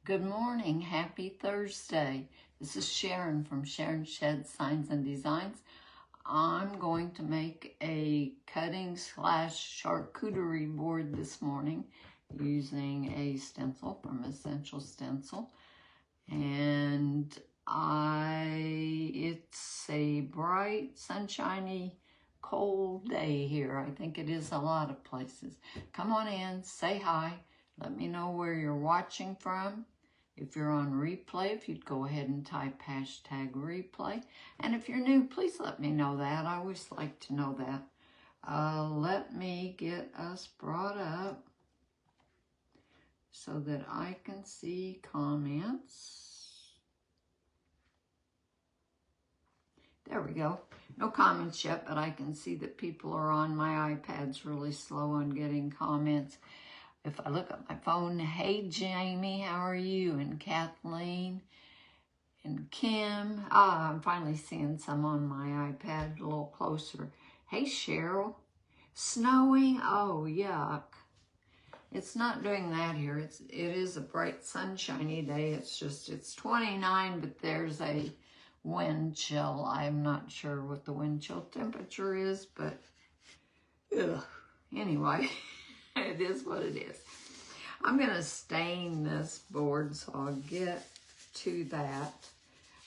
Good morning. Happy Thursday. This is Sharon from Sharon Shed Signs and Designs. I'm going to make a cutting / charcuterie board this morning using a stencil from Essential Stencil. And it's a bright, sunshiny, cold day here. I think it is a lot of places. Come on in, say hi. Let me know where you're watching from. If you're on replay, if you'd go ahead and type #replay. And if you're new, please let me know that. I always like to know that. Let me get us brought up so that I can see comments. There we go. No comments yet, but I can see that people are on. My iPad's really slow on getting comments. If I look at my phone, hey Jamie, how are you? And Kathleen and Kim. I'm finally seeing some on my iPad a little closer. Hey Cheryl, snowing? Oh, yuck. It's not doing that here. It is a bright sunshiny day. It's 29, but there's a wind chill. I'm not sure what the wind chill temperature is, but anyway. It is what it is. I'm going to stain this board, so I'll get to that.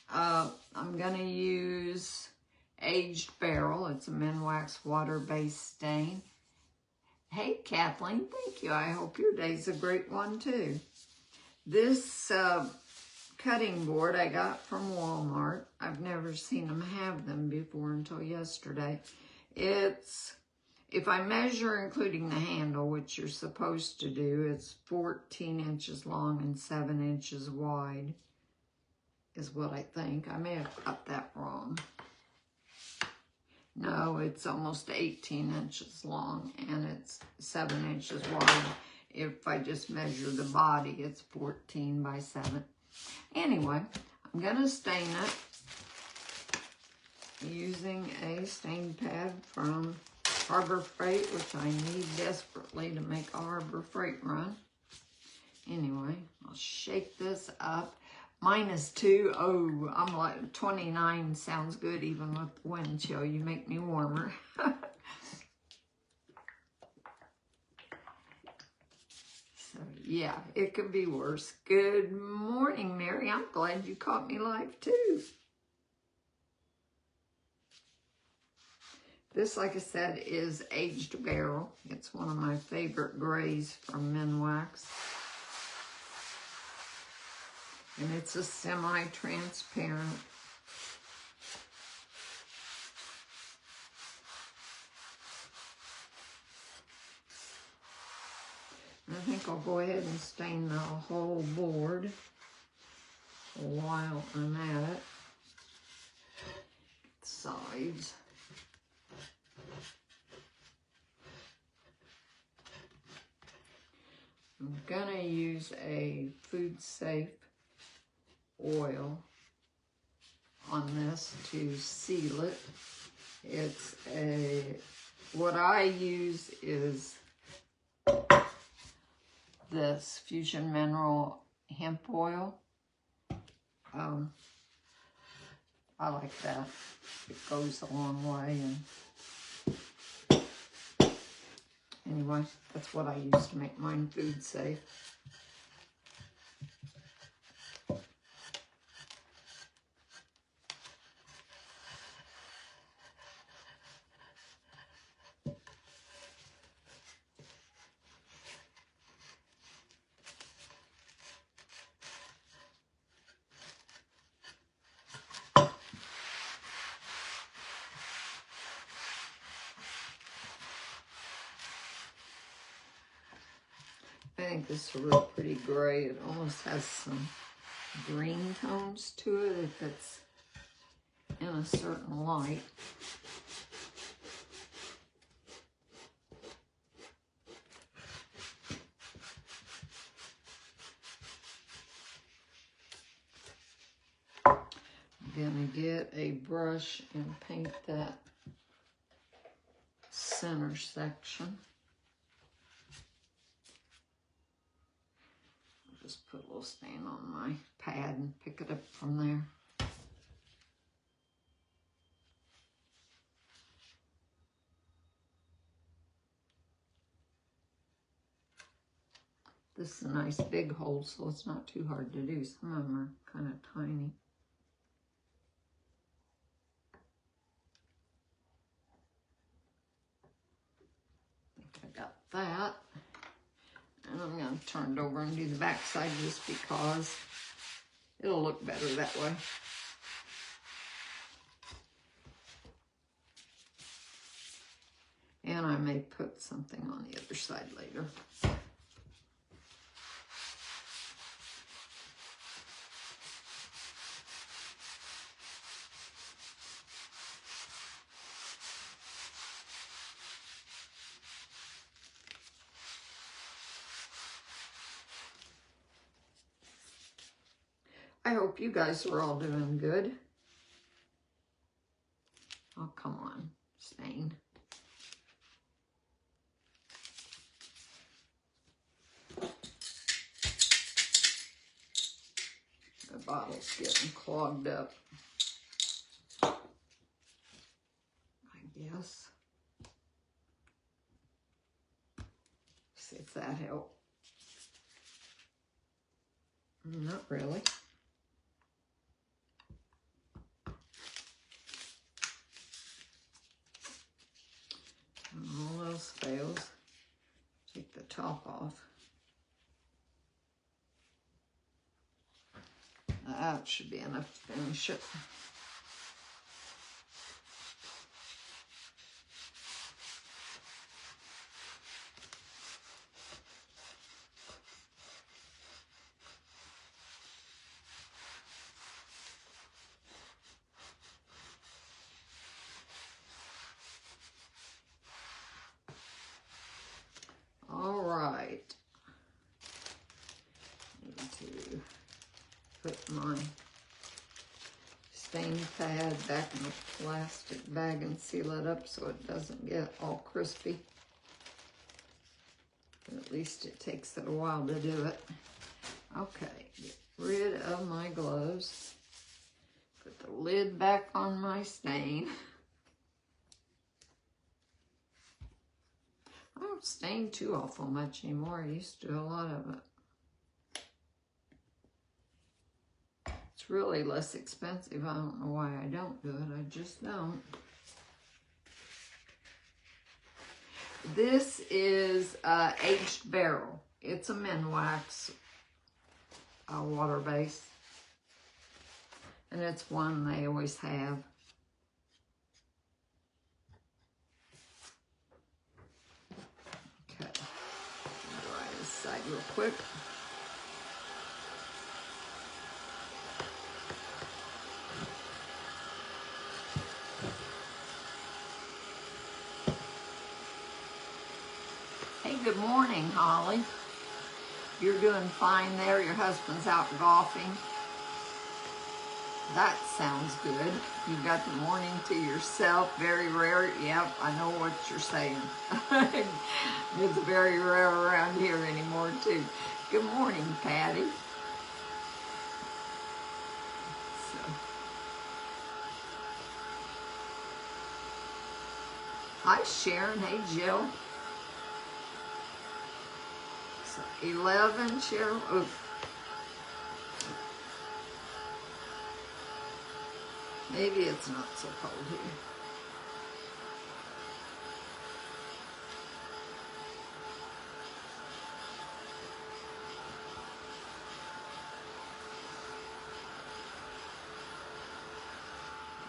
I'm going to use Aged Barrel. It's a Minwax water-based stain. Hey, Kathleen, thank you. I hope your day's a great one, too. This cutting board I got from Walmart. I've never seen them have them before until yesterday. If I measure including the handle, which you're supposed to do, it's 14 inches long and 7 inches wide, is what I think. I may have cut that wrong. No, it's almost 18 inches long and it's 7 inches wide. If I just measure the body, it's 14 by 7. Anyway, I'm going to stain it using a stain pad from Harbor Freight, which I need desperately to make a Harbor Freight run. Anyway, I'll shake this up. -2. Oh, I'm like 29 sounds good even with the wind chill. You make me warmer. So yeah, it could be worse. Good morning, Mary. I'm glad you caught me live too. This, like I said, is Aged Barrel. It's one of my favorite grays from Minwax. And it's a semi-transparent. I think I'll go ahead and stain the whole board while I'm at it. Sides. I'm gonna use a food safe oil on this to seal it. What I use is this Fusion Mineral hemp oil. I like that. It goes a long way. And anyway, that's what I use to make mine food safe. I think this is a real pretty gray. It almost has some green tones to it if it's in a certain light. I'm gonna get a brush and paint that center section. Just put a little stain on my pad and pick it up from there. This is a nice big hole, so it's not too hard to do. Some of them are kind of tiny. I think I got that. And I'm going to turn it over and do the back side just because it'll look better that way. And I may put something on the other side later. I hope you guys are all doing good. Oh, come on, stain. The bottle's getting clogged up, I guess. See if that helps. Not really. All else fails. Take the top off. That should be enough to finish it. All right. Need to put my stain pad back in the plastic bag and seal it up so it doesn't get all crispy. But at least it takes it a while to do it. Okay, get rid of my gloves. Put the lid back on my stain. I don't stain too awful much anymore. I used to do a lot of it. It's really less expensive. I don't know why I don't do it. I just don't. This is Aged Barrel. It's a Minwax water base. And it's one they always have. Okay. Dry this side real quick. Hey, good morning, Holly. You're doing fine there. Your husband's out golfing. That sounds good. You got the morning to yourself. Very rare. Yep, I know what you're saying. It's very rare around here anymore, too. Good morning, Patty. So. Hi, Sharon. Hey, Jill. So 11, Cheryl. Oh. Maybe it's not so cold here.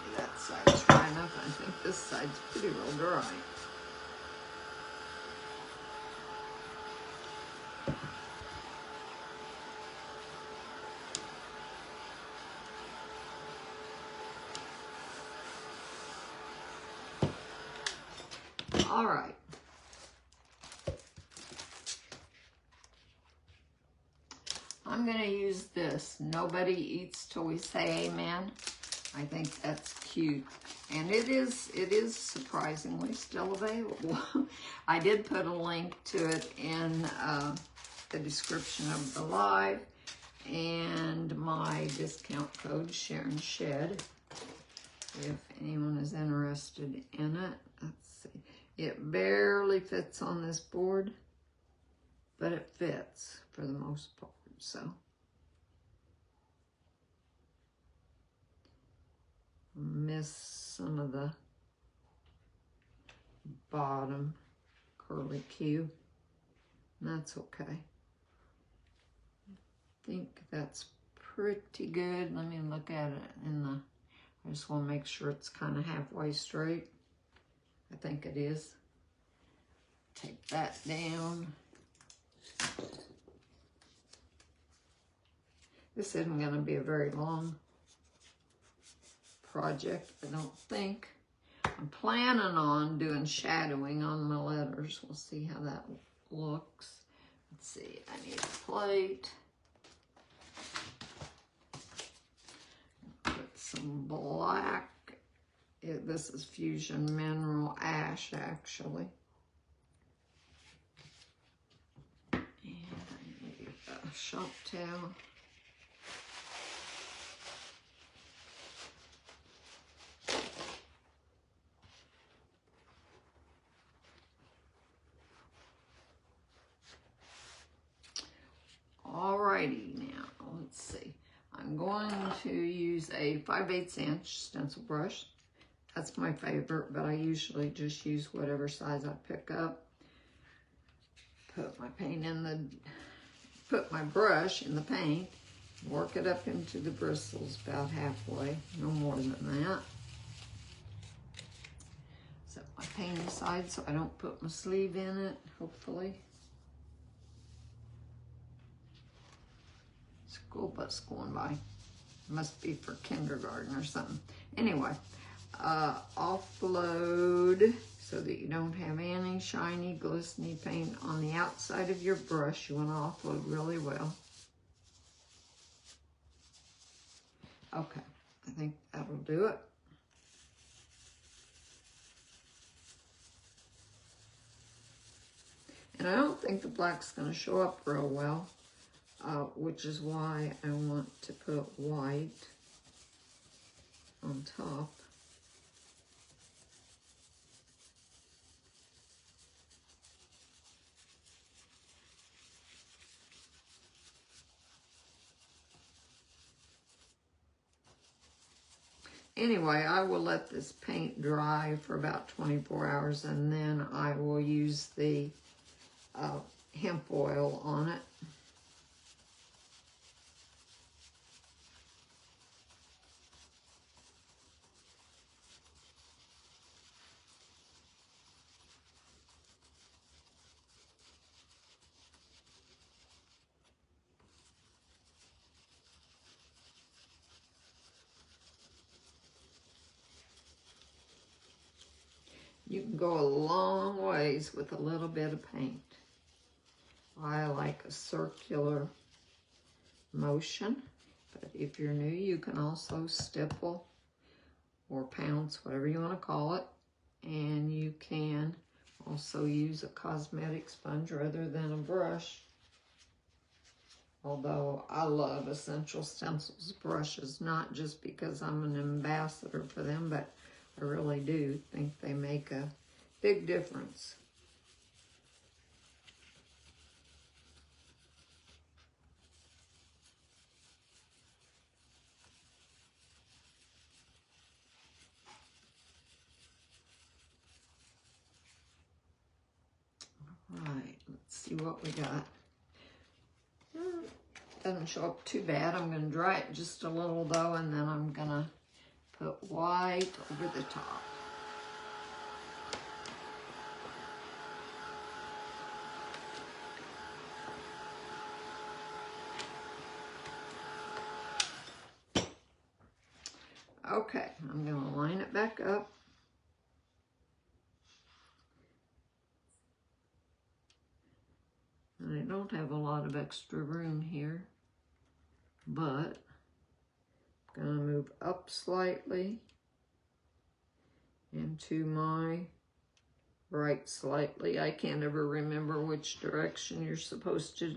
Maybe that side's dry enough. I think this side's pretty well dry. All right. I'm going to use this. Nobody eats till we say amen. I think that's cute. And it is surprisingly still available. I did put a link to it in the description of the live and my discount code, Sharon Shed, if anyone is interested in it. Let's see. It barely fits on this board, but it fits for the most part, so. Miss some of the bottom curly Q, and that's okay. I think that's pretty good. Let me look at it in the, I just want to make sure it's kind of halfway straight. I think it is. Take that down. This isn't going to be a very long project, I don't think. I'm planning on doing shadowing on my letters. We'll see how that looks. Let's see, I need a plate. Put some black. This is Fusion Mineral Ash, actually. And I need a shop towel. Alrighty, now, let's see. I'm going to use a 5/8 inch stencil brush. That's my favorite, but I usually just use whatever size I pick up. Put my paint in the, put my brush in the paint, work it up into the bristles about halfway, no more than that. Set my paint aside so I don't put my sleeve in it, hopefully. School bus going by. Must be for kindergarten or something. Anyway, offload so that you don't have any shiny, glistening paint on the outside of your brush. You want to offload really well. Okay, I think that'll do it. And I don't think the black's going to show up real well. Which is why I want to put white on top. Anyway, I will let this paint dry for about 24 hours and then I will use the hemp oil on it. You can go a long ways with a little bit of paint. I like a circular motion, but if you're new, you can also stipple or pounce, whatever you want to call it, and you can also use a cosmetic sponge rather than a brush. Although I love Essential Stencils brushes, not just because I'm an ambassador for them, but I really do think they make a big difference. All right, let's see what we got. Doesn't show up too bad. I'm going to dry it just a little though, and then I'm going to put white over the top. Okay, I'm going to line it back up. And I don't have a lot of extra room here, but I'm going to move up slightly into my right slightly. I can't ever remember which direction you're supposed to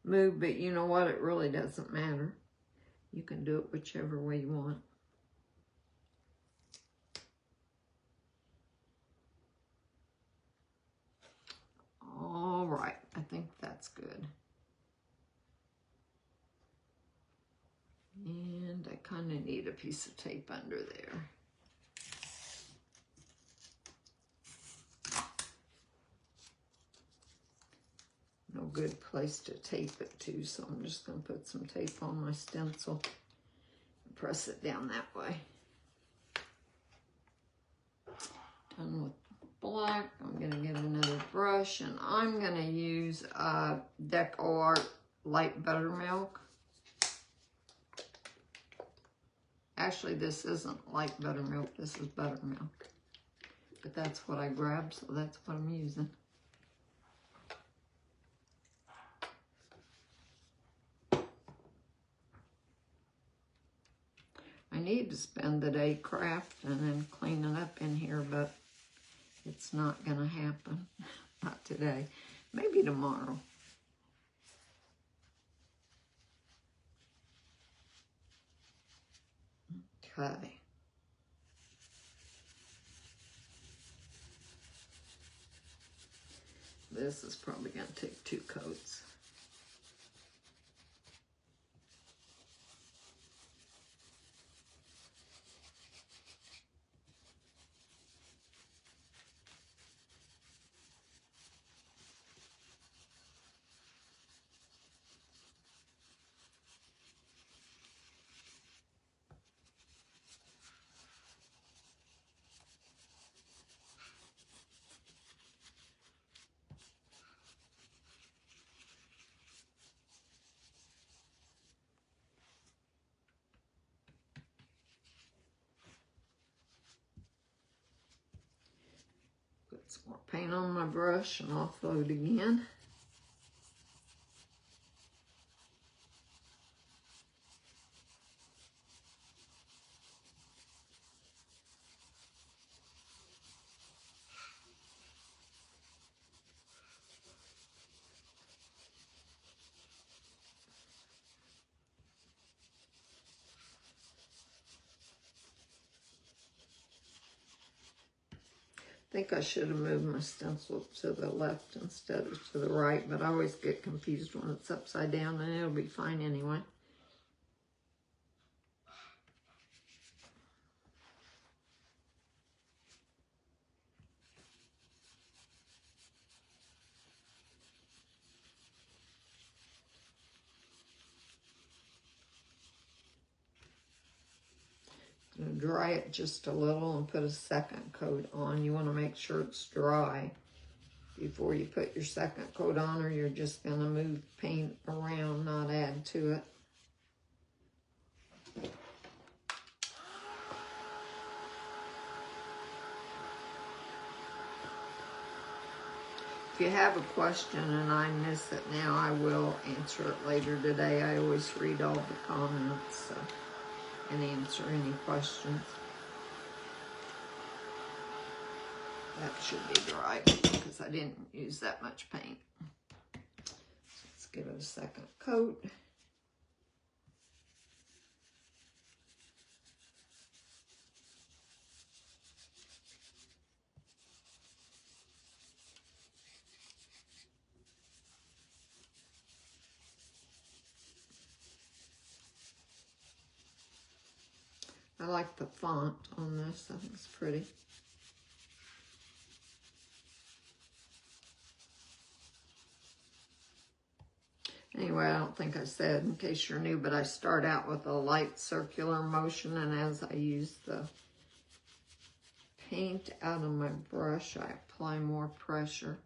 move, but you know what? It really doesn't matter. You can do it whichever way you want. All right, I think that's good. And I kind of need a piece of tape under there. No good place to tape it to, so I'm just going to put some tape on my stencil and press it down that way. Done with black. I'm going to get another brush, and I'm going to use Deco Art Light Buttermilk. Actually, this isn't light buttermilk, this is buttermilk. But that's what I grabbed, so that's what I'm using. I need to spend the day crafting and cleaning up in here, but it's not going to happen. Not today. Maybe tomorrow. Okay. This is probably going to take 2 coats. Put some more paint on my brush and offload again. I think I should have moved my stencil to the left instead of to the right, but I always get confused when it's upside down, and it'll be fine anyway. I'm going to dry it just a little and put a second coat on. You want to make sure it's dry before you put your second coat on, or you're just going to move paint around, not add to it. If you have a question and I miss it now, I will answer it later today. I always read all the comments and answer any questions. That should be dry because I didn't use that much paint. So let's give it a second coat. I like the font on this. I think it's pretty. Anyway, I don't think I said, in case you're new, but I start out with a light circular motion, and as I use the paint out of my brush, I apply more pressure.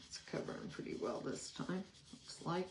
It's covering pretty well this time, looks like.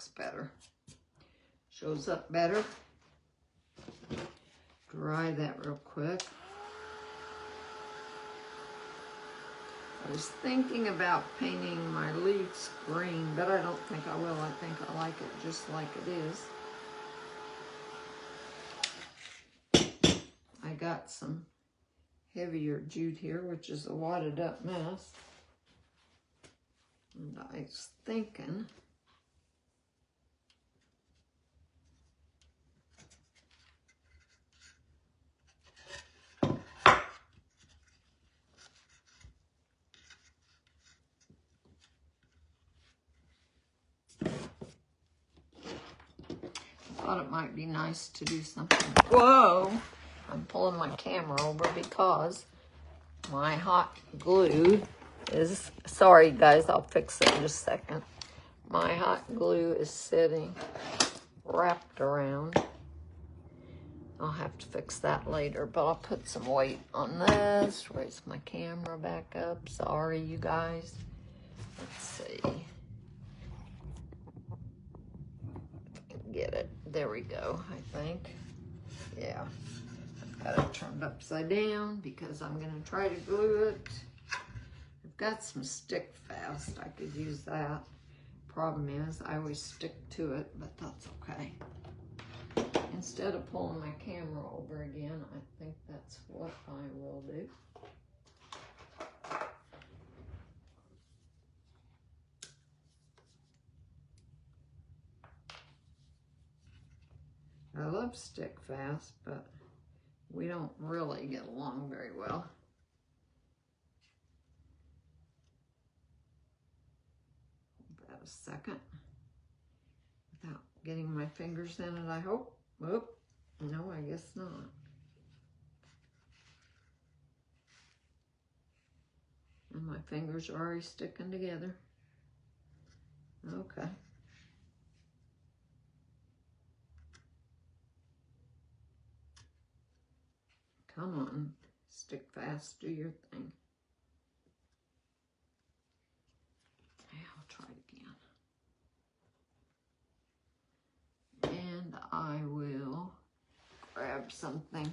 looks better. Shows up better. Dry that real quick. I was thinking about painting my leaves green, but I don't think I will. I think I like it just like it is. I got some heavier jute here, which is a wadded up mess. And I was thinking thought it might be nice to do something. Whoa! I'm pulling my camera over because my hot glue is, sorry guys, I'll fix it in just a second. My hot glue is sitting wrapped around. I'll have to fix that later, but I'll put some weight on this. Raise my camera back up. Sorry, you guys. Let's see. Get it. There we go, I think. Yeah. I've got it turned upside down because I'm going to try to glue it. I've got some stick fast. I could use that. Problem is, I always stick to it, but that's okay. Instead of pulling my camera over again, I think that's what I will do. I love stick fast, but we don't really get along very well. Hold that a second without getting my fingers in it, I hope. Whoop. No, I guess not. And my fingers are already sticking together. Okay. Come on, stick fast, do your thing. Okay, I'll try it again. And I will grab something to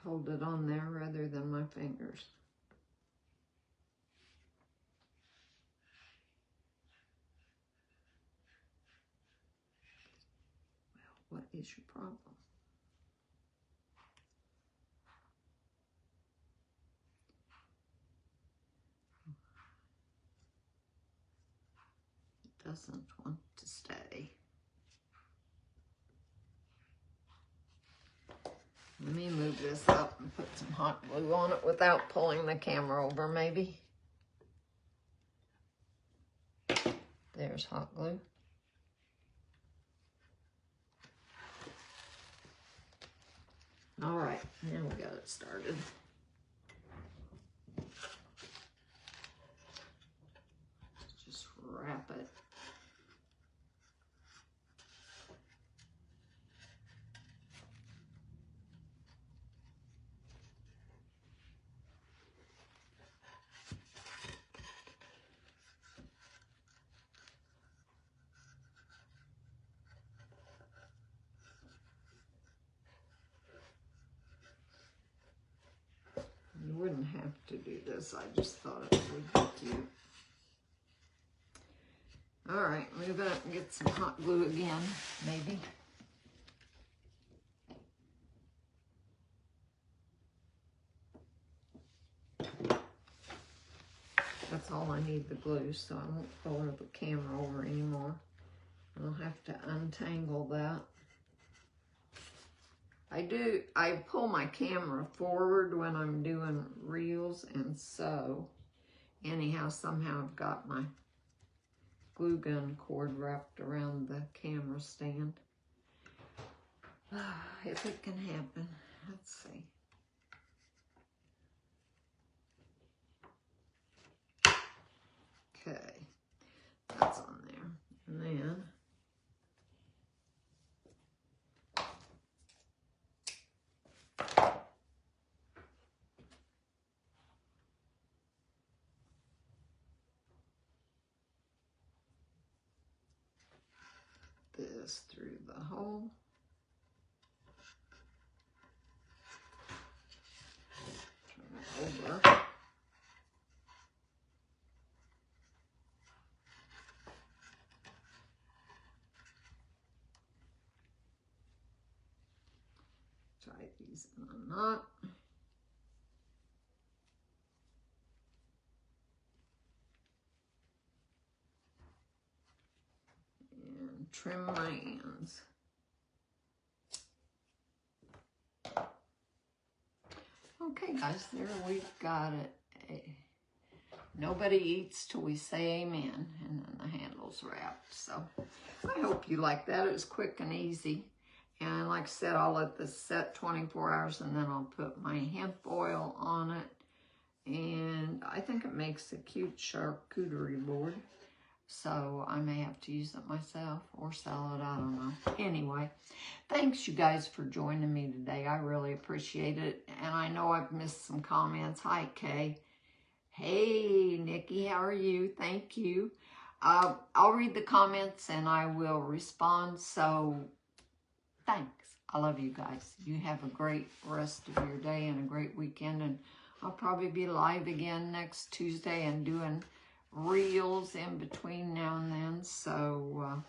hold it on there rather than my fingers. Well, what is your problem? It doesn't want to stay. Let me move this up and put some hot glue on it without pulling the camera over, maybe. There's hot glue. All right, now we got it started. Let's just wrap it. You wouldn't have to do this. I just thought it would be cute. All right, move it up and get some hot glue again, maybe. That's all I need, the glue, so I won't pull the camera over anymore. I'll have to untangle that. I pull my camera forward when I'm doing reels, and so anyhow, somehow I've got my glue gun cord wrapped around the camera stand. If it can happen. Let's see. Okay, that's on there. And then this through the hole. Turn it over. Tie these in a knot. And trim my ends. Okay, guys, there we've got it. Nobody eats till we say amen, and then the handle's wrapped. So I hope you like that. It was quick and easy. And like I said, I'll let this set 24 hours, and then I'll put my hemp oil on it. And I think it makes a cute charcuterie board. So I may have to use it myself or sell it, I don't know. Anyway, thanks you guys for joining me today. I really appreciate it. And I know I've missed some comments. Hi, Kay. Hey, Nikki, how are you? Thank you. I'll read the comments and I will respond. So thanks. I love you guys. You have a great rest of your day and a great weekend. And I'll probably be live again next Tuesday and doing reels in between now and then. So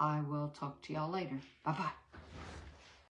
I will talk to y'all later. Bye-bye.